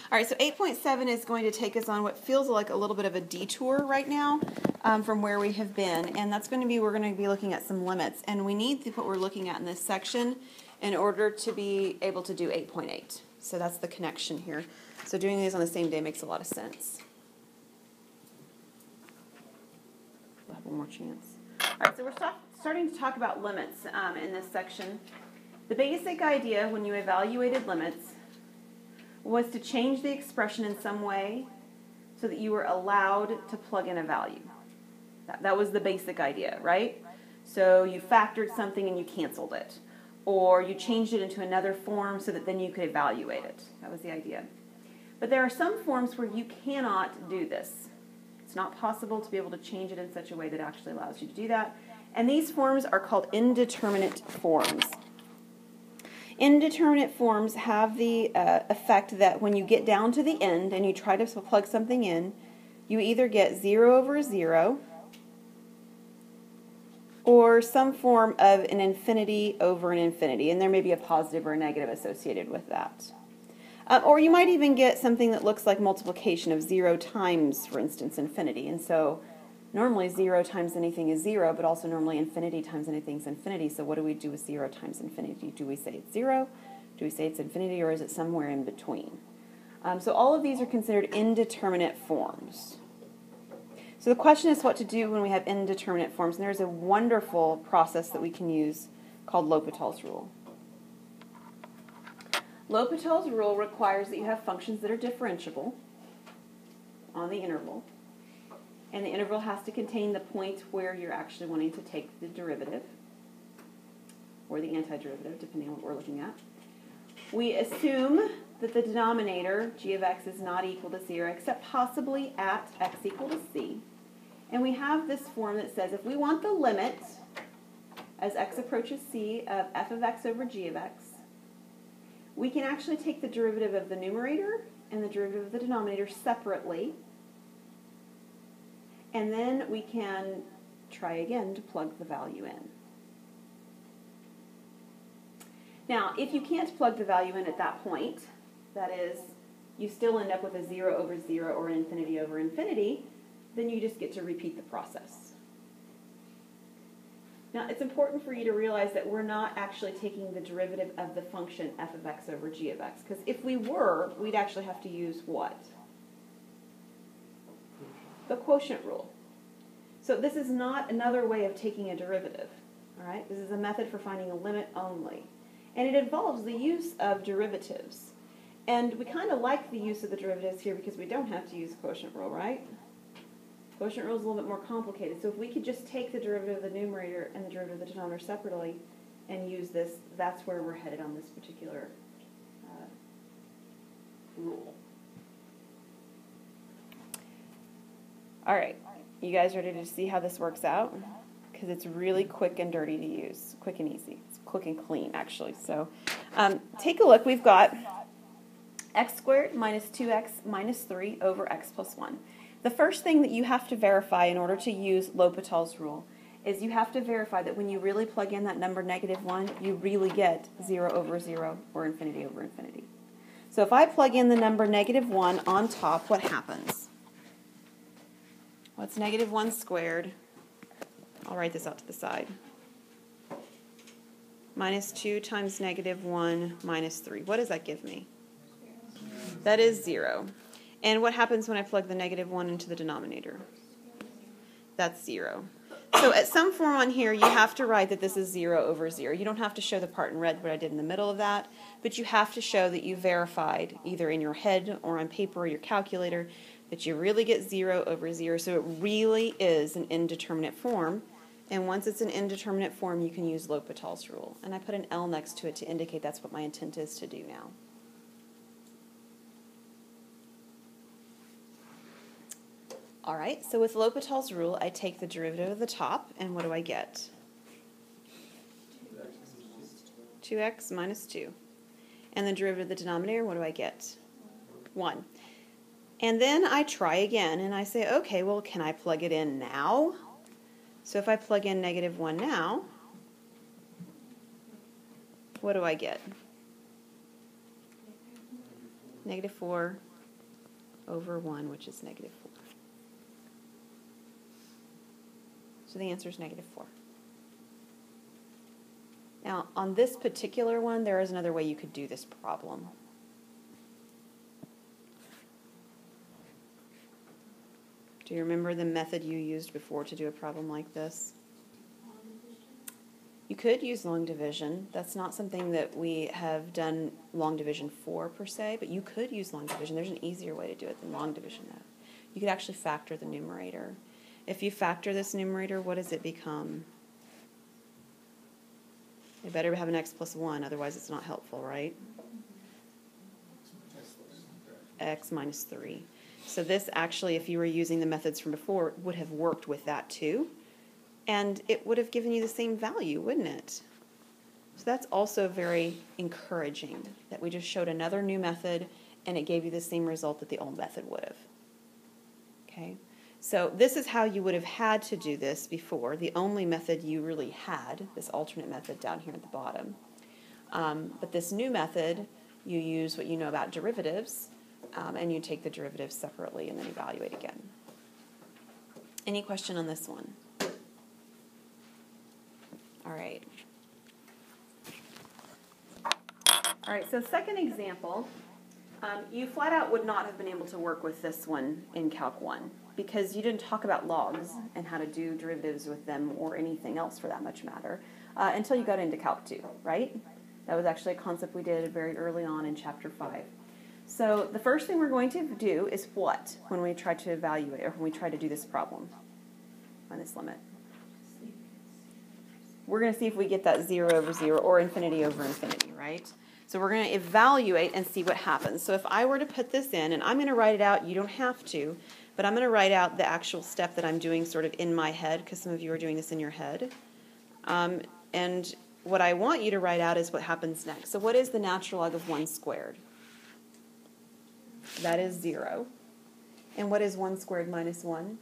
All right, so 8.7 is going to take us on what feels like a little bit of a detour right now from where we have been, and that's going to be, we're going to be looking at some limits, and we need what we're looking at in this section in order to be able to do 8.8. So that's the connection here. So doing these on the same day makes a lot of sense. We'll have one more chance. All right, so we're starting to talk about limits in this section. The basic idea when you evaluated limits was to change the expression in some way so that you were allowed to plug in a value. That was the basic idea, right? So you factored something and you canceled it. Or you changed it into another form so that then you could evaluate it. That was the idea. But there are some forms where you cannot do this. It's not possible to be able to change it in such a way that actually allows you to do that. And these forms are called indeterminate forms. Indeterminate forms have the effect that when you get down to the end and you try to plug something in, you either get 0 over 0 or some form of an infinity over an infinity, and there may be a positive or a negative associated with that. Or you might even get something that looks like multiplication of 0 times, for instance, infinity. And so normally 0 times anything is 0, but also normally infinity times anything is infinity. So what do we do with 0 times infinity? Do we say it's 0? Do we say it's infinity, or is it somewhere in between? So all of these are considered indeterminate forms. So the question is what to do when we have indeterminate forms. And there's a wonderful process that we can use called L'Hopital's rule. L'Hopital's rule requires that you have functions that are differentiable on the interval. And the interval has to contain the point where you're actually wanting to take the derivative, or the antiderivative, depending on what we're looking at. We assume that the denominator, g of x, is not equal to 0, except possibly at x equal to c. And we have this form that says if we want the limit, as x approaches c, of f of x over g of x, we can actually take the derivative of the numerator and the derivative of the denominator separately. And then we can try again to plug the value in. Now, if you can't plug the value in at that point, that is, you still end up with a 0 over 0 or an infinity over infinity, then you just get to repeat the process. Now, it's important for you to realize that we're not actually taking the derivative of the function f of x over g of x, because if we were, we'd actually have to use what? The quotient rule. So this is not another way of taking a derivative. All right? This is a method for finding a limit only. And it involves the use of derivatives. And we kind of like the use of the derivatives here because we don't have to use quotient rule, right? Quotient rule is a little bit more complicated. So if we could just take the derivative of the numerator and the derivative of the denominator separately and use this, that's where we're headed on this particular rule. All right, you guys ready to see how this works out? Because it's really quick and dirty to use, quick and easy. It's quick and clean, actually. So take a look. We've got x squared minus 2x minus 3 over x plus 1. The first thing that you have to verify in order to use L'Hopital's rule is you have to verify that when you really plug in that number -1, you really get 0 over 0 or infinity over infinity. So if I plug in the number -1 on top, what happens? What's -1 squared? I'll write this out to the side. Minus 2 times -1 minus 3. What does that give me? That is 0. And what happens when I plug the -1 into the denominator? That's 0. So at some form on here, you have to write that this is 0 over 0. You don't have to show the part in red, what I did in the middle of that, but you have to show that you verified, either in your head or on paper or your calculator, that you really get 0 over 0. So it really is an indeterminate form. And once it's an indeterminate form, you can use L'Hopital's rule. And I put an L next to it to indicate that's what my intent is to do now. All right, so with L'Hopital's rule, I take the derivative of the top, and what do I get? 2x minus 2. And the derivative of the denominator, what do I get? 1. And then I try again, and I say, okay, well, can I plug it in now? So if I plug in -1 now, what do I get? -4 over 1, which is negative 4. So the answer is negative 4. Now, on this particular one, there is another way you could do this problem. Do you remember the method you used before to do a problem like this? You could use long division. That's not something that we have done long division for, per se, but you could use long division. There's an easier way to do it than long division, though. You could actually factor the numerator. If you factor this numerator, what does it become? You better have an x plus 1, otherwise it's not helpful, right? X minus 3. So this actually, if you were using the methods from before, would have worked with that too. And it would have given you the same value, wouldn't it? So that's also very encouraging, that we just showed another new method and it gave you the same result that the old method would have. Okay? So this is how you would have had to do this before. The only method you really had, this alternate method down here at the bottom. But this new method, you use what you know about derivatives, and you take the derivatives separately and then evaluate again. Any question on this one? All right. All right, so second example, you flat out would not have been able to work with this one in Calc 1 because you didn't talk about logs and how to do derivatives with them or anything else for that much matter until you got into Calc 2, right? That was actually a concept we did very early on in Chapter 5. So the first thing we're going to do is what when we try to evaluate or when we try to do this problem on this limit? We're going to see if we get that 0 over 0 or infinity over infinity, right? So we're going to evaluate and see what happens. So if I were to put this in, and I'm going to write it out, you don't have to, but I'm going to write out the actual step that I'm doing sort of in my head, because some of you are doing this in your head. And what I want you to write out is what happens next. So what is the natural log of 1 squared? That is 0. And what is 1 squared minus 1?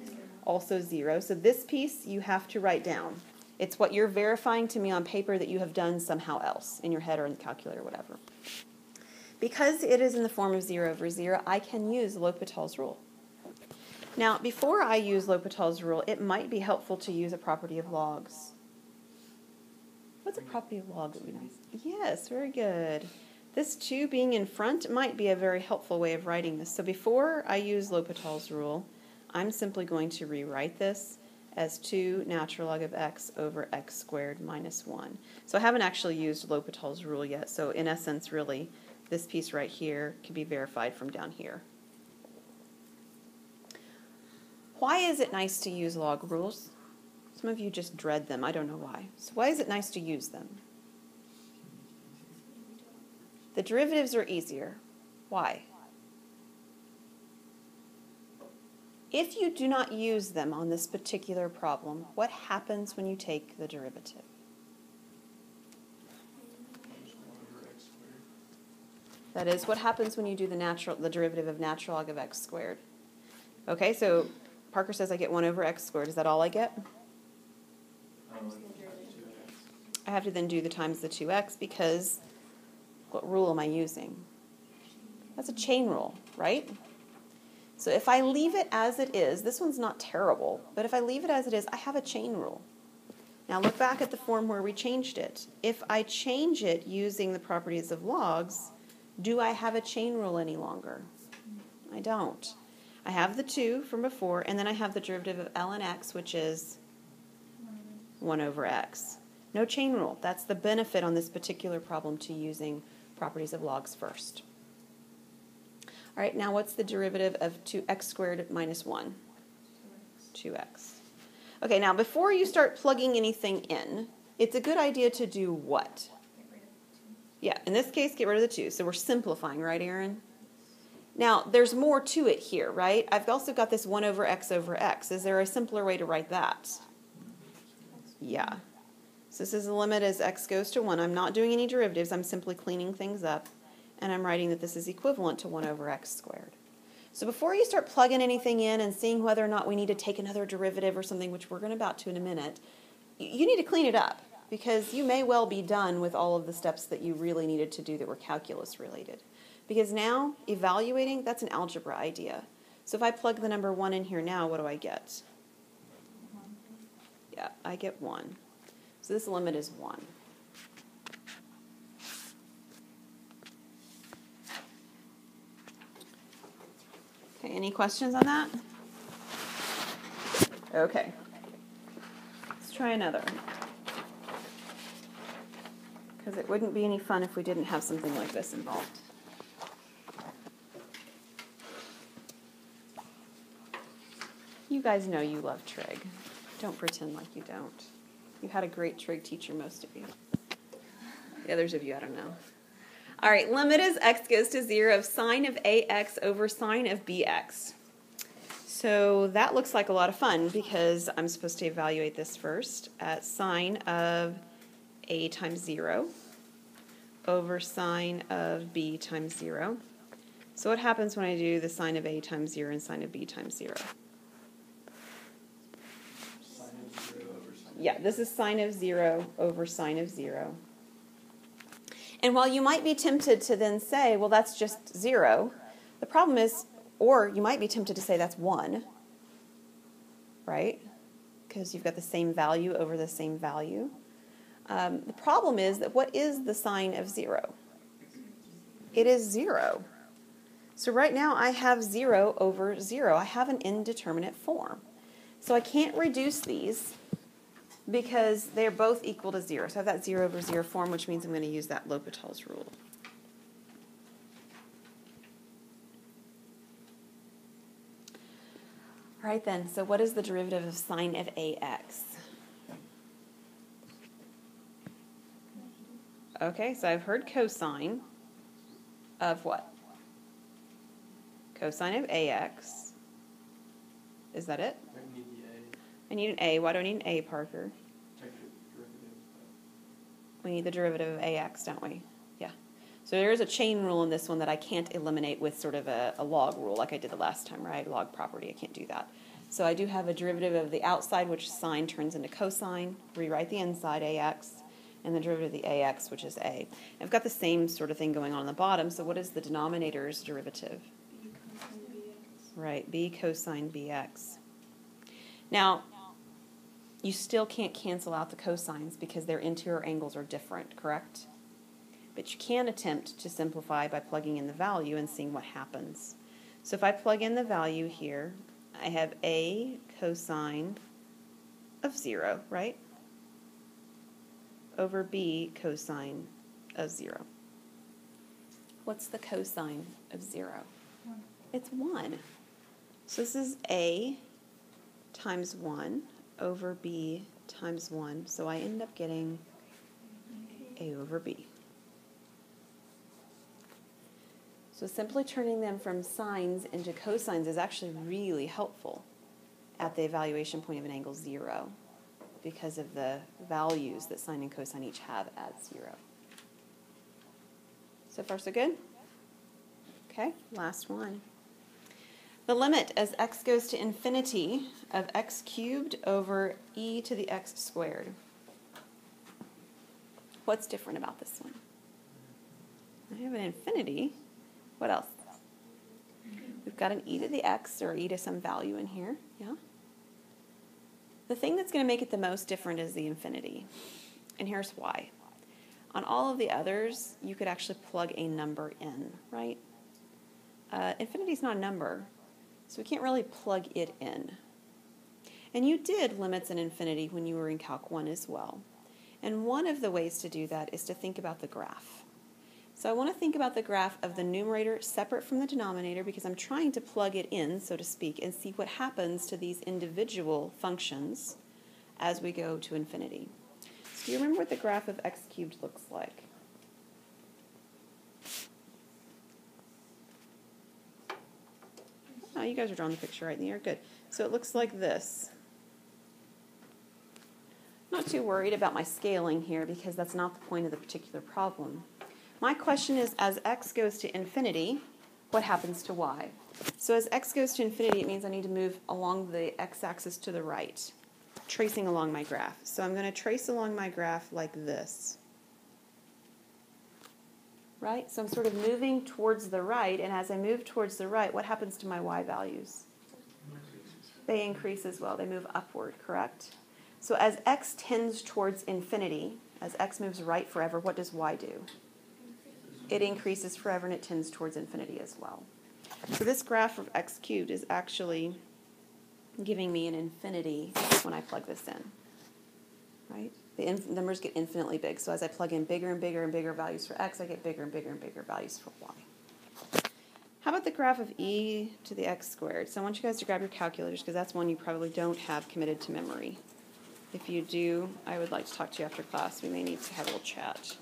0. Also 0. So this piece you have to write down. It's what you're verifying to me on paper that you have done somehow else, in your head or in the calculator or whatever. Because it is in the form of 0 over 0, I can use L'Hopital's rule. Now, before I use L'Hopital's rule, it might be helpful to use a property of logs. What's a property of log that we know? Yes, very good. This 2 being in front might be a very helpful way of writing this. So before I use L'Hopital's rule, I'm simply going to rewrite this as 2 natural log of x over x squared minus 1. So I haven't actually used L'Hopital's rule yet, so in essence, really, this piece right here can be verified from down here. Why is it nice to use log rules? Some of you just dread them. I don't know why. So why is it nice to use them? The derivatives are easier. Why? If you do not use them on this particular problem, what happens when you take the derivative? That is, what happens when you do the derivative of natural log of x squared? Okay, so Parker says I get 1 over x squared. Is that all I get? I have to then do the times the 2x because what rule am I using? That's a chain rule, right? So if I leave it as it is, this one's not terrible, but if I leave it as it is, I have a chain rule. Now look back at the form where we changed it. If I change it using the properties of logs, do I have a chain rule any longer? I don't. I have the 2 from before, and then I have the derivative of ln x, which is 1 over x. No chain rule. That's the benefit on this particular problem to using properties of logs first. All right, now what's the derivative of 2x squared minus 1? 2x. Okay, now before you start plugging anything in, it's a good idea to do what? Yeah, in this case, get rid of the 2. So we're simplifying, right, Aaron? Now, there's more to it here, right? I've also got this 1 over x over x. Is there a simpler way to write that? Yeah. So this is the limit as x goes to 1. I'm not doing any derivatives. I'm simply cleaning things up. And I'm writing that this is equivalent to 1 over x squared. So before you start plugging anything in and seeing whether or not we need to take another derivative or something, which we're going to about to in a minute, you need to clean it up because you may well be done with all of the steps that you really needed to do that were calculus related. Because now, evaluating, that's an algebra idea. So if I plug the number 1 in here now, what do I get? Yeah, I get 1. So this limit is 1. Okay, any questions on that? Okay. Let's try another. Because it wouldn't be any fun if we didn't have something like this involved. You guys know you love trig. Don't pretend like you don't. You had a great trig teacher, most of you. The others of you, I don't know. All right, limit as x goes to 0 of sine of ax over sine of bx. So that looks like a lot of fun because I'm supposed to evaluate this first at sine of a times 0 over sine of b times 0. So what happens when I do the sine of a times 0 and sine of b times 0? Yeah, this is sine of 0 over sine of 0. And while you might be tempted to then say, well, that's just 0, the problem is, or you might be tempted to say that's 1, right? Because you've got the same value over the same value. The problem is that what is the sine of 0? It is 0. So right now I have 0 over 0. I have an indeterminate form. So I can't reduce these because they're both equal to 0. So I have that 0 over 0 form, which means I'm going to use that L'Hopital's rule. All right then, so what is the derivative of sine of ax? Okay, so I've heard cosine of what? Cosine of ax. Is that it? I need an a. Why do I need an a, Parker? We need the derivative of ax, don't we? Yeah. So there is a chain rule in this one that I can't eliminate with sort of a log rule like I did the last time, right? Log property, I can't do that. So I do have a derivative of the outside, which sine turns into cosine. Rewrite the inside, ax, and the derivative of the ax, which is a. I've got the same sort of thing going on the bottom, so what is the denominator's derivative? Right, b cosine bx. Now, you still can't cancel out the cosines because their interior angles are different, correct? But you can attempt to simplify by plugging in the value and seeing what happens. So if I plug in the value here, I have a cosine of 0, right? Over b cosine of 0. What's the cosine of 0? 1. It's 1. So this is a times 1 over b times 1. So I end up getting a over b. So simply turning them from sines into cosines is actually really helpful at the evaluation point of an angle 0 because of the values that sine and cosine each have at 0. So far, so good? Okay, last one. The limit as x goes to infinity of x cubed over e to the x squared. What's different about this one? I have an infinity. What else? We've got an e to the x, or e to some value in here. Yeah. The thing that's going to make it the most different is the infinity. And here's why. On all of the others, you could actually plug a number in, right? Infinity is not a number, so we can't really plug it in. And you did limits and infinity when you were in Calc 1 as well. And one of the ways to do that is to think about the graph. So I want to think about the graph of the numerator separate from the denominator because I'm trying to plug it in, so to speak, and see what happens to these individual functions as we go to infinity. So do you remember what the graph of x cubed looks like? Oh, you guys are drawing the picture right in the air. Good. So it looks like this. Not too worried about my scaling here because that's not the point of the particular problem. My question is, as x goes to infinity, what happens to y? So as x goes to infinity, it means I need to move along the x-axis to the right, tracing along my graph. So I'm going to trace along my graph like this. right? So I'm sort of moving towards the right, and as I move towards the right, what happens to my y values? They increase as well. They move upward, correct? So as x tends towards infinity, as x moves right forever, what does y do? It increases forever, and it tends towards infinity as well. So this graph of x cubed is actually giving me an infinity when I plug this in, right? The numbers get infinitely big. So as I plug in bigger and bigger and bigger values for x, I get bigger and bigger and bigger values for y. How about the graph of e to the x squared? So I want you guys to grab your calculators because that's one you probably don't have committed to memory. If you do, I would like to talk to you after class. We may need to have a little chat.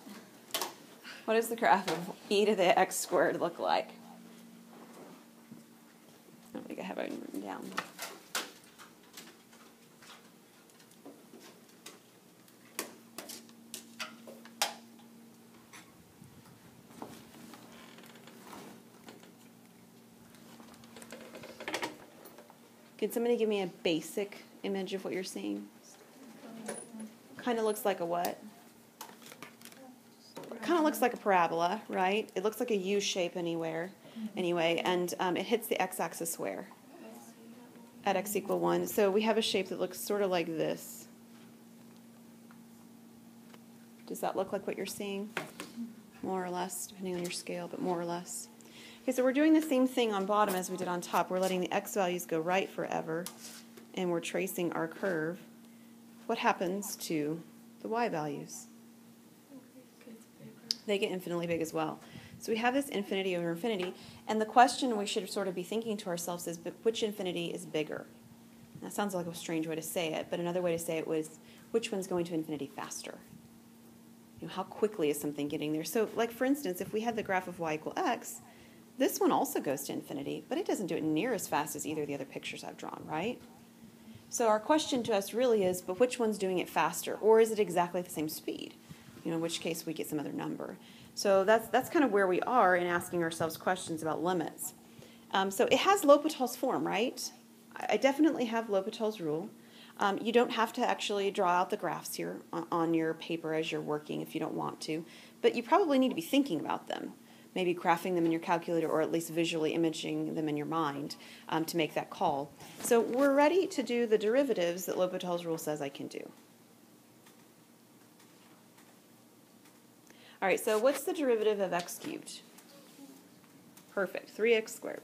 What does the graph of e to the x squared look like? I don't think I have it written down. Can somebody give me a basic image of what you're seeing? Kind of looks like a what? Kind of looks like a parabola, right? It looks like a U shape anyway, and it hits the x-axis where? At x equal 1. So we have a shape that looks sort of like this. Does that look like what you're seeing? More or less, depending on your scale, but more or less. Okay, so we're doing the same thing on bottom as we did on top. We're letting the x values go right forever, and we're tracing our curve. What happens to the y values? They get infinitely big as well. So we have this infinity over infinity, and the question we should sort of be thinking to ourselves is, but which infinity is bigger? That sounds like a strange way to say it, but another way to say it was, which one's going to infinity faster? You know, how quickly is something getting there? So, like for instance, if we had the graph of y equal x, this one also goes to infinity, but it doesn't do it near as fast as either of the other pictures I've drawn, right? So our question to us really is, but which one's doing it faster? Or is it exactly the same speed? You know, in which case we get some other number. So that's kind of where we are in asking ourselves questions about limits. So it has L'Hopital's form, right? I definitely have L'Hopital's rule. You don't have to actually draw out the graphs here on your paper as you're working if you don't want to, but you probably need to be thinking about them. Maybe graphing them in your calculator or at least visually imaging them in your mind to make that call. So we're ready to do the derivatives that L'Hopital's rule says I can do. All right, so what's the derivative of x cubed? Perfect, 3x squared.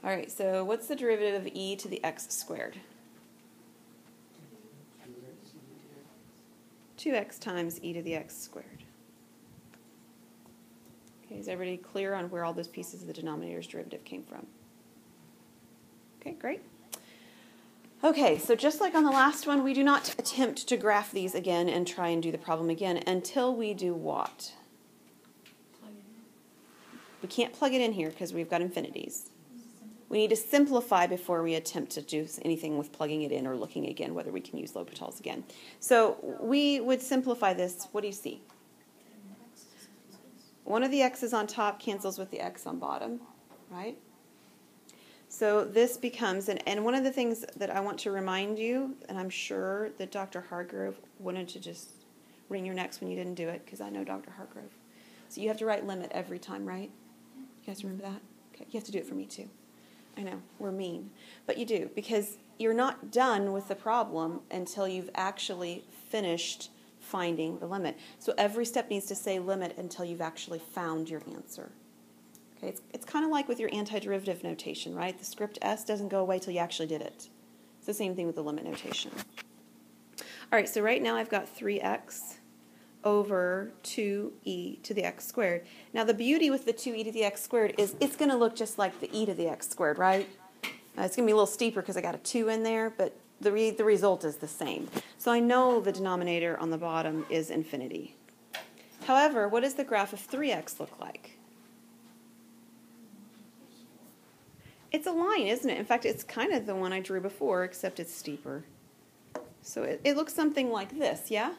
All right, so what's the derivative of e to the x squared? 2x times e to the x squared. Okay, is everybody clear on where all those pieces of the denominator's derivative came from? Okay, great. Okay, so just like on the last one, we do not attempt to graph these again and try and do the problem again until we do what? We can't plug it in here because we've got infinities. We need to simplify before we attempt to do anything with plugging it in or looking again whether we can use L'Hopital's again. So we would simplify this. What do you see? One of the x's on top cancels with the x on bottom, right? So this becomes, and one of the things that I want to remind you, and I'm sure that Dr. Hargrove wanted to just wring your necks when you didn't do it, because I know Dr. Hargrove. So you have to write limit every time, right? You guys remember that? Okay, you have to do it for me too. I know, we're mean. But you do, because you're not done with the problem until you've actually finished finding the limit. So every step needs to say limit until you've actually found your answer. Okay, it's kind of like with your antiderivative notation, right? The script S doesn't go away till you actually did it. It's the same thing with the limit notation. All right, so right now I've got 3x over 2e to the x squared. Now the beauty with the 2e to the x squared is it's going to look just like the e to the x squared, right? It's going to be a little steeper because I got a 2 in there, but the result is the same. So I know the denominator on the bottom is infinity. However, what does the graph of 3x look like? It's a line, isn't it? In fact, it's kind of the one I drew before, except it's steeper. So it looks something like this, yeah?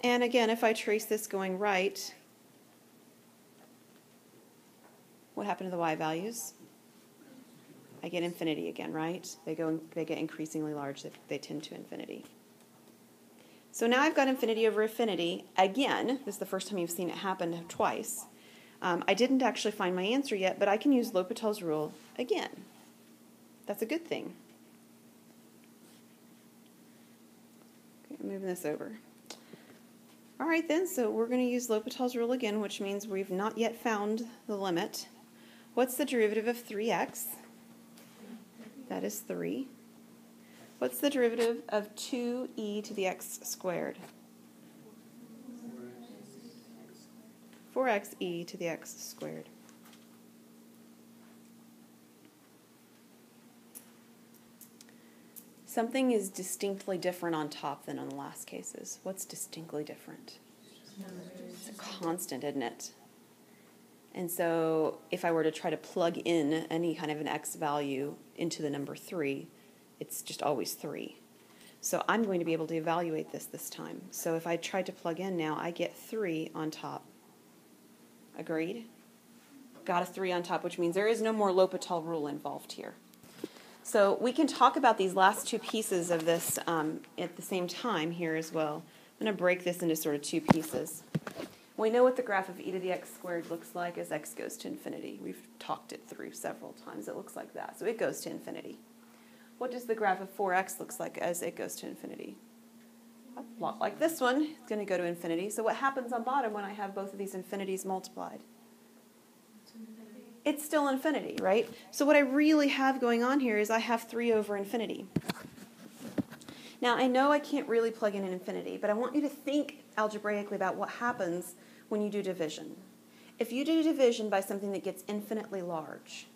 And again, if I trace this going right, what happened to the y values? I get infinity again, right? They get increasingly large. They tend to infinity. So now I've got infinity over infinity. Again, this is the first time you've seen it happen twice. I didn't actually find my answer yet, but I can use L'Hopital's rule again. That's a good thing. Okay, I'm moving this over. All right then, so we're going to use L'Hopital's rule again, which means we've not yet found the limit. What's the derivative of 3x? That is 3. What's the derivative of 2e to the x squared? 4x e to the x squared. Something is distinctly different on top than on the last cases. What's distinctly different? It's a constant, isn't it? And so if I were to try to plug in any kind of an x value into the number 3, it's just always 3. So I'm going to be able to evaluate this time. So if I tried to plug in now, I get 3 on top. Agreed? Got a 3 on top, which means there is no more L'Hopital rule involved here. So we can talk about these last two pieces of this at the same time here as well. I'm going to break this into sort of two pieces. We know what the graph of e to the x squared looks like as x goes to infinity. We've talked it through several times. It looks like that. So it goes to infinity. What does the graph of 4x looks like as it goes to infinity? A lot like this one. It's going to go to infinity. So what happens on bottom when I have both of these infinities multiplied? It's still infinity, right? So what I really have going on here is I have 3 over infinity. Now, I know I can't really plug in an infinity, but I want you to think algebraically about what happens when you do division. If you do division by something that gets infinitely large,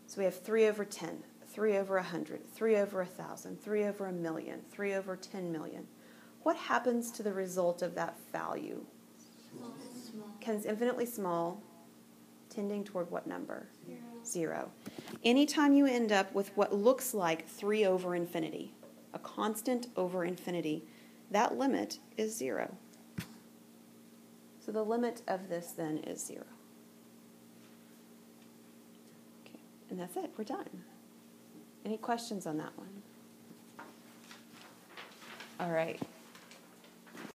so we have 3 over 10, 3 over 100, 3 over 1,000, 3 over 1,000,000, 3 over 10 million, what happens to the result of that value? Becomes infinitely small, tending toward what number? 0. Anytime you end up with what looks like 3 over infinity, a constant over infinity, that limit is 0. So the limit of this then is 0. Okay, and that's it. We're done. Any questions on that one? All right.